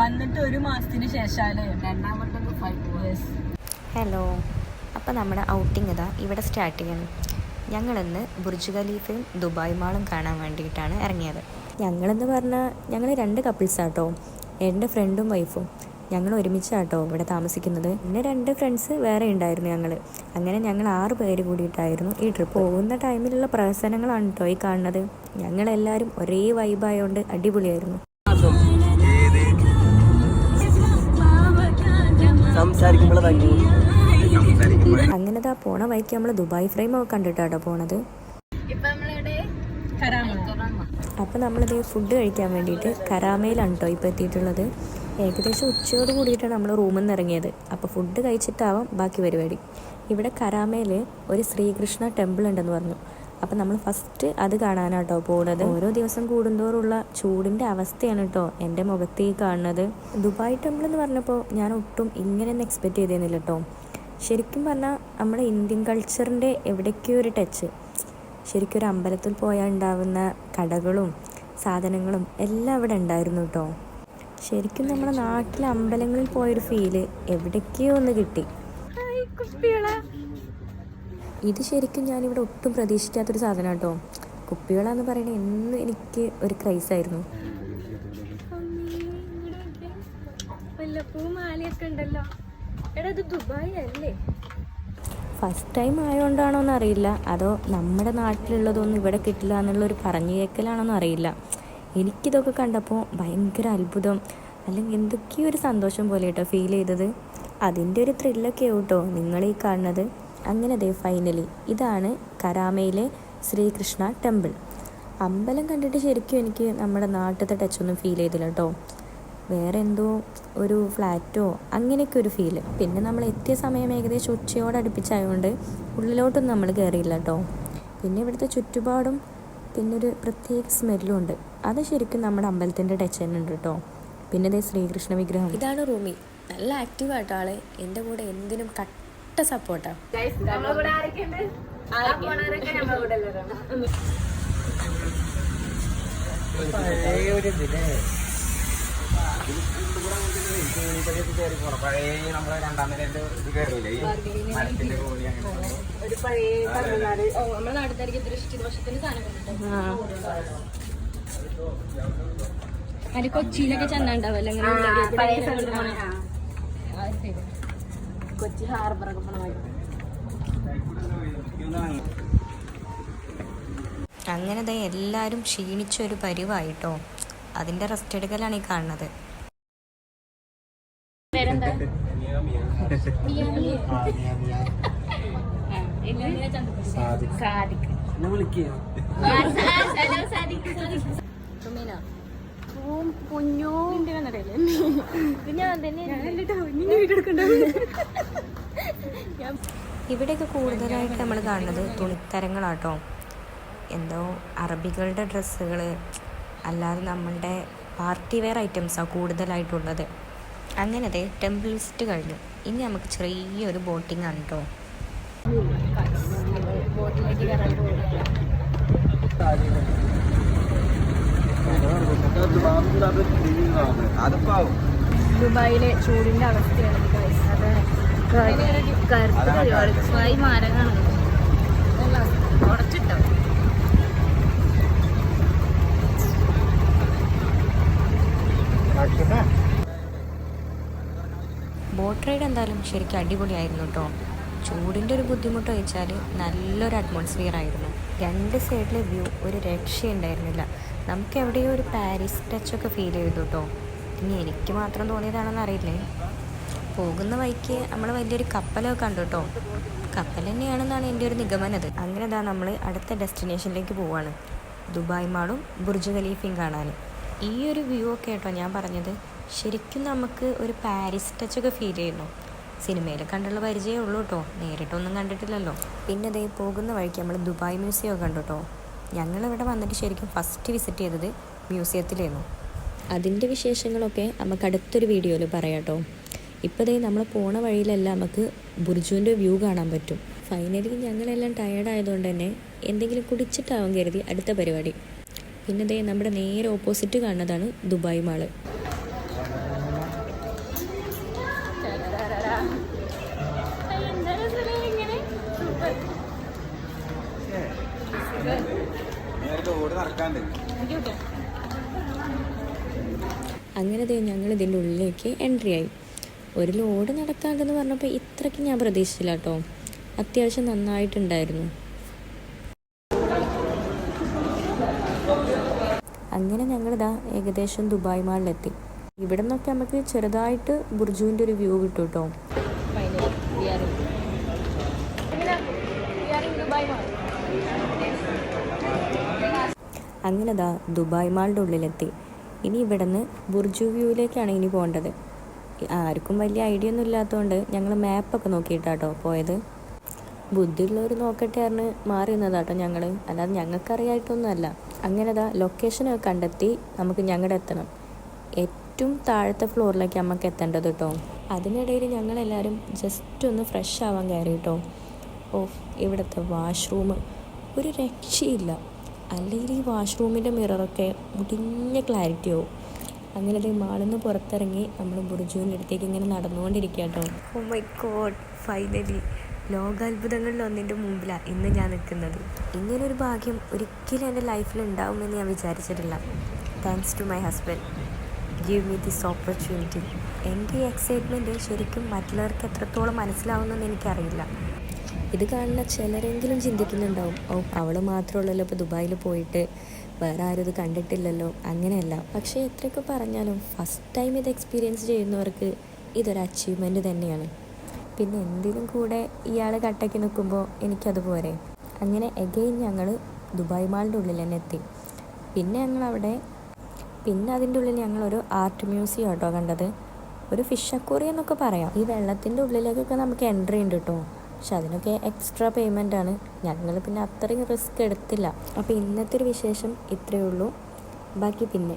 വന്നിട്ട് 1 മാസത്തിന് ശേഷമല്ലേ ഹലോ, അപ്പോൾ നമ്മുടെ ഔട്ടിങ് ഇതാ ഇവിടെ സ്റ്റാർട്ട് ചെയ്യണം. ഞങ്ങളിന്ന് ബുർജ് ഖലീഫയും ദുബായ് മാളും കാണാൻ വേണ്ടിയിട്ടാണ് ഇറങ്ങിയത്. ഞങ്ങളെന്ന് പറഞ്ഞാൽ ഞങ്ങൾ 2 കപ്പിൾസാട്ടോ, എൻ്റെ ഫ്രണ്ടും വൈഫും. ഞങ്ങൾ ഒരുമിച്ചാട്ടോ ഇവിടെ താമസിക്കുന്നത്. പിന്നെ 2 ഫ്രണ്ട്സ് വേറെ ഉണ്ടായിരുന്നു അങ്ങനെ ഞങ്ങൾ 6 പേര് കൂടിയിട്ടായിരുന്നു ഈ ട്രിപ്പ്. പോകുന്ന ടൈമിലുള്ള പ്രഹസനങ്ങളാണ് കേട്ടോ ഈ കാണുന്നത്. ഞങ്ങളെല്ലാവരും ഒരേ വൈബായതുകൊണ്ട് അടിപൊളിയായിരുന്നു. അങ്ങനെതാ പോണ വഴിക്ക് നമ്മൾ ദുബായ് ഫ്രെയിം ഒക്കെ കണ്ടിട്ടാട്ടോ പോണത്. അപ്പം നമ്മളിത് ഫുഡ് കഴിക്കാൻ വേണ്ടിയിട്ട് കരാമയിലാണ് കേട്ടോ ഇപ്പോൾ എത്തിയിട്ടുള്ളത്. ഏകദേശം ഉച്ചയോട് കൂടിയിട്ടാണ് നമ്മൾ റൂമിൽ നിന്ന് ഇറങ്ങിയത്. അപ്പോൾ ഫുഡ് കഴിച്ചിട്ടാവാം ബാക്കി പരിപാടി. ഇവിടെ കരാമയിൽ ഒരു ശ്രീകൃഷ്ണ ടെമ്പിൾ ഉണ്ടെന്ന് പറഞ്ഞു. അപ്പം നമ്മൾ ഫസ്റ്റ് അത് കാണാനാട്ടോ പോകുന്നത്. ഓരോ ദിവസം കൂടുന്തോറുള്ള ചൂടിൻ്റെ അവസ്ഥയാണ് കേട്ടോ എൻ്റെ മുഖത്ത് ഈ കാണുന്നത്. ദുബായ് ടെമ്പിൾ എന്ന് പറഞ്ഞപ്പോൾ ഞാൻ ഒട്ടും ഇങ്ങനെയൊന്നും എക്സ്പെക്റ്റ് ചെയ്തിരുന്നില്ല കേട്ടോ. ശരിക്കും പറഞ്ഞാൽ നമ്മുടെ ഇന്ത്യൻ കൾച്ചറിൻ്റെ എവിടേക്കോ ഒരു ടച്ച്. ശരിക്കും ഒരു അമ്പലത്തിൽ പോയാൽ ഉണ്ടാവുന്ന കടകളും സാധനങ്ങളും എല്ലാം അവിടെ ഉണ്ടായിരുന്നു കേട്ടോ. ശരിക്കും നമ്മുടെ നാട്ടിലെ അമ്പലങ്ങളിൽ പോയൊരു ഫീല് എവിടേക്കോ ഒന്ന് കിട്ടി. ഇത് ശരിക്കും ഞാനിവിടെ ഒട്ടും പ്രതീക്ഷിക്കാത്തൊരു സാധനം കേട്ടോ. കുപ്പികളെന്ന് പറയുന്നത് എന്നും എനിക്ക് ഒരു ക്രൈസായിരുന്നു. ഫസ്റ്റ് ടൈം ആയതുകൊണ്ടാണോ എന്നറിയില്ല, അതോ നമ്മുടെ നാട്ടിലുള്ളതൊന്നും ഇവിടെ കിട്ടില്ല എന്നുള്ളൊരു പറഞ്ഞു കേൾക്കലാണോന്നും അറിയില്ല. എനിക്കിതൊക്കെ കണ്ടപ്പോൾ ഭയങ്കര അത്ഭുതം, അല്ലെങ്കിൽ എന്തൊക്കെയോ ഒരു സന്തോഷം പോലെ കേട്ടോ ഫീൽ ചെയ്തത്. അതിൻ്റെ ഒരു ത്രില്ലൊക്കെ കേട്ടോ നിങ്ങളീ കാണുന്നത്. അങ്ങനെ ദേ ഫൈനലി ഇതാണ് കരാമയിലെ ശ്രീകൃഷ്ണ ടെമ്പിൾ. അമ്പലം കണ്ടിട്ട് ശരിക്കും എനിക്ക് നമ്മുടെ നാട്ടിലത്തെ ടച്ചൊന്നും ഫീൽ ചെയ്തില്ല കേട്ടോ. വേറെ എന്തോ ഒരു ഫ്ലാറ്റോ അങ്ങനെയൊക്കെ ഒരു ഫീല്. പിന്നെ നമ്മൾ എത്തിയ സമയം ഏകദേശം ഉച്ചയോട് അടുപ്പിച്ചായതുകൊണ്ട് ഉള്ളിലോട്ടൊന്നും നമ്മൾ കയറിയില്ല കേട്ടോ. പിന്നെ ഇവിടുത്തെ ചുറ്റുപാടും പിന്നെ ഒരു പ്രത്യേക സ്മെല്ലും ഉണ്ട്. അത് ശരിക്കും നമ്മുടെ അമ്പലത്തിൻ്റെ ടച്ച് തന്നെ ഉണ്ട് കേട്ടോ. പിന്നെ ഇതേ ശ്രീകൃഷ്ണ വിഗ്രഹം. ഇതാണ് റൂമി. നല്ല ആക്റ്റീവായിട്ടോ ആള്. എൻ്റെ കൂടെ എന്തിനും കട്ട സപ്പോർട്ടാണ്. നമ്മുടെ നാട്ടിലേക്ക് ദൃഷ്ടിദോഷത്തിന് സാധനം അത് കൊച്ചിയിലൊക്കെ ചെന്നുണ്ടാവല്ലോ. കൊച്ചി ഹാർബറൊക്കെ പോണ. അങ്ങനെ എല്ലാവരും ക്ഷീണിച്ചൊരു പരിവായിട്ടോ. അതിൻ്റെ റെസ്റ്റ് എടുക്കലാണ് ഈ കാണുന്നത്. ഇവിടെയൊക്കെ കൂടുതലായിട്ട് നമ്മൾ കാണുന്നത് തുണിത്തരങ്ങളാട്ടോ. എന്തോ അറബികളുടെ ഡ്രസ്സുകൾ അല്ലാതെ നമ്മളുടെ പാർട്ടി വെയർ ഐറ്റംസാണ് കൂടുതലായിട്ടുള്ളത്. അങ്ങനത്തെ ടെമ്പിൾ വിസിറ്റ് കഴിഞ്ഞു. ഇനി നമുക്ക് ചെറിയൊരു ബോട്ടിംഗ് ആണ് കേട്ടോ. ദുബായിലെ ചൂടിന്റെ അവസ്ഥയാണ്. മരങ്ങളാണ് കുറച്ചിട്ടോ. ബോട്ട് റൈഡ് എന്തായാലും ശരിക്കും അടിപൊളിയായിരുന്നു കേട്ടോ. ചൂടിൻ്റെ ഒരു ബുദ്ധിമുട്ട് വെച്ചാൽ നല്ലൊരു അറ്റ്മോസ്ഫിയർ ആയിരുന്നു. 2 സൈഡിലെ വ്യൂ ഒരു രക്ഷയുണ്ടായിരുന്നില്ല. നമുക്ക് എവിടെയോ ഒരു പാരീസ് ടച്ചൊക്കെ ഫീൽ ചെയ്തു കേട്ടോ. ഇനി എനിക്ക് മാത്രം തോന്നിയതാണെന്ന് അറിയില്ലേ. പോകുന്ന വഴിക്ക് നമ്മൾ വലിയൊരു കപ്പലൊക്കെ കണ്ടു കേട്ടോ. കപ്പൽ തന്നെയാണെന്നാണ് എൻ്റെ ഒരു നിഗമനത്. അങ്ങനെ നമ്മൾ അടുത്ത ഡെസ്റ്റിനേഷനിലേക്ക് പോവാണ്. ദുബായ് മാളും ബുർജ് ഖലീഫയും കാണാൻ. ഈ ഒരു വ്യൂ ഒക്കെ കേട്ടോ ഞാൻ പറഞ്ഞത്. ശരിക്കും നമുക്ക് ഒരു പാരീസ് ടച്ചൊക്കെ ഫീൽ ചെയ്യുന്നു. സിനിമയിൽ കണ്ടുള്ള പരിചയമേ ഉള്ളൂ കേട്ടോ, നേരിട്ടൊന്നും കണ്ടിട്ടില്ലല്ലോ. പിന്നെ അതേ പോകുന്ന വഴിക്ക് നമ്മൾ ദുബായ് മ്യൂസിയം കണ്ടു കേട്ടോ. ഞങ്ങളിവിടെ വന്നിട്ട് ശരിക്കും ഫസ്റ്റ് വിസിറ്റ് ചെയ്തത് മ്യൂസിയത്തിലായിരുന്നു. അതിൻ്റെ വിശേഷങ്ങളൊക്കെ നമുക്ക് അടുത്തൊരു വീഡിയോയിൽ പറയാം കേട്ടോ. ഇപ്പോൾ ദേ നമ്മൾ പോണ വഴിയിലെല്ലാം നമുക്ക് ബുർജുവിൻ്റെ വ്യൂ കാണാൻ പറ്റും. ഫൈനലി ഞങ്ങളെല്ലാം ടയേർഡായതുകൊണ്ട് തന്നെ എന്തെങ്കിലും കുടിച്ചിട്ടാവും കരുതി അടുത്ത പരിപാടി. പിന്നെ ദേ നമ്മുടെ നേരെ ഓപ്പോസിറ്റ് കാണുന്നതാണ് ദുബായ് മാള്. അങ്ങനെ ഞങ്ങൾ ഇതിൻ്റെ ഉള്ളിലേക്ക് എൻട്രി ആയി. ഒരു ലോഡ് നടക്കാണ്ടെന്ന് പറഞ്ഞപ്പോൾ ഇത്രയ്ക്ക് ഞാൻ പ്രതീക്ഷിച്ചില്ല കേട്ടോ. അത്യാവശ്യം നന്നായിട്ടുണ്ടായിരുന്നു. അങ്ങനെ ഞങ്ങളിതാ ഏകദേശം ദുബായ് മാളിലെത്തി. ഇവിടെ നിന്നൊക്കെ നമുക്ക് ചെറുതായിട്ട് ബുർജുവിൻ്റെ ഒരു വ്യൂ കിട്ടും കേട്ടോ. അങ്ങനെ ദുബായ് മാളിൻ്റെ ഉള്ളിലെത്തി. ഇനി ഇവിടെ നിന്ന് ബുർജു വ്യൂവിലേക്കാണ് ഇനി പോകേണ്ടത്. ആർക്കും വലിയ ഐഡിയ ഒന്നും ഇല്ലാത്തതുകൊണ്ട് ഞങ്ങൾ മാപ്പൊക്കെ നോക്കിയിട്ടാട്ടോ പോയത്. ബുദ്ധിയുള്ളവർ നോക്കട്ടെ പറഞ്ഞ് മാറി നിന്നതാട്ടോ ഞങ്ങൾ, അല്ലാതെ ഞങ്ങൾക്കറിയായിട്ടൊന്നുമല്ല. അങ്ങനെ ലൊക്കേഷനൊക്കെ കണ്ടെത്തി നമുക്ക് ഞങ്ങളുടെ എത്തണം. ഏറ്റവും താഴത്തെ ഫ്ലോറിലേക്ക് നമുക്ക് എത്തേണ്ടത് കേട്ടോ. അതിനിടയിൽ ഞങ്ങളെല്ലാവരും ജസ്റ്റ് ഒന്ന് ഫ്രഷ് ആവാൻ കയറി കേട്ടോ. ഇവിടുത്തെ വാഷ്റൂം ഒരു രക്ഷയില്ല. അല്ലെങ്കിൽ ഈ വാഷ്റൂമിൻ്റെ മിററൊക്കെ മുടിഞ്ഞ ക്ലാരിറ്റി ആവും. അങ്ങനെ മാളിൽ നിന്ന് പുറത്തിറങ്ങി നമ്മൾ ബുർജുവിൻ്റെ അടുത്തേക്ക് ഇങ്ങനെ നടന്നുകൊണ്ടിരിക്കുക കേട്ടോ. ഓ മൈ ഗോഡ്, ഫൈനലി ലോകാത്ഭുതങ്ങളിൽ ഒന്നിൻ്റെ മുമ്പിലാണ് ഇന്ന് ഞാൻ നിൽക്കുന്നത്. ഇങ്ങനൊരു ഭാഗ്യം ഒരിക്കലും എൻ്റെ ലൈഫിൽ ഉണ്ടാവുമെന്ന് ഞാൻ വിചാരിച്ചിട്ടില്ല. Thanks to my husband, give me this opportunity. എൻ്റെ ഈ എക്സൈറ്റ്മെൻറ്റ് ശരിക്കും മറ്റുള്ളവർക്ക് എത്രത്തോളം മനസ്സിലാവുമെന്ന് എനിക്കറിയില്ല. ഇത് കാണുന്ന ചിലരെങ്കിലും ചിന്തിക്കുന്നുണ്ടാവും, അവൾ മാത്രമുള്ളല്ലോ ഇപ്പോൾ ദുബായിൽ പോയിട്ട്, വേറെ ആരും ഇത് കണ്ടിട്ടില്ലല്ലോ. അങ്ങനെയല്ല. പക്ഷേ എത്രയൊക്കെ പറഞ്ഞാലും ഫസ്റ്റ് ടൈം ഇത് എക്സ്പീരിയൻസ് ചെയ്യുന്നവർക്ക് ഇതൊരു അച്ചീവ്മെൻറ്റ് തന്നെയാണ്. പിന്നെ എന്തിനും കൂടെ ഇയാൾ കട്ടയ്ക്ക് നിൽക്കുമ്പോൾ എനിക്കതുപോലെ. അങ്ങനെ എഗെയിൻ ഞങ്ങൾ ദുബായ് മാളിൻ്റെ ഉള്ളിൽ തന്നെ എത്തി. പിന്നെ അതിൻ്റെ ഉള്ളിൽ ഞങ്ങളൊരു ആർട്ട് മ്യൂസിയം കേട്ടോ കണ്ടത്. ഒരു ഫിഷ് അക്വേറിയം എന്നൊക്കെ പറയാം. ഈ വെള്ളത്തിൻ്റെ ഉള്ളിലേക്കൊക്കെ നമുക്ക് എൻട്രി ഉണ്ട് കേട്ടോ. പക്ഷെ അതിനൊക്കെ എക്സ്ട്രാ പേയ്മെൻ്റ് ആണ്. ഞങ്ങൾ പിന്നെ അത്രയും റിസ്ക് എടുത്തില്ല. അപ്പോൾ ഇന്നത്തെ ഒരു വിശേഷം ഇത്രയേ ഉള്ളൂ. ബാക്കി പിന്നെ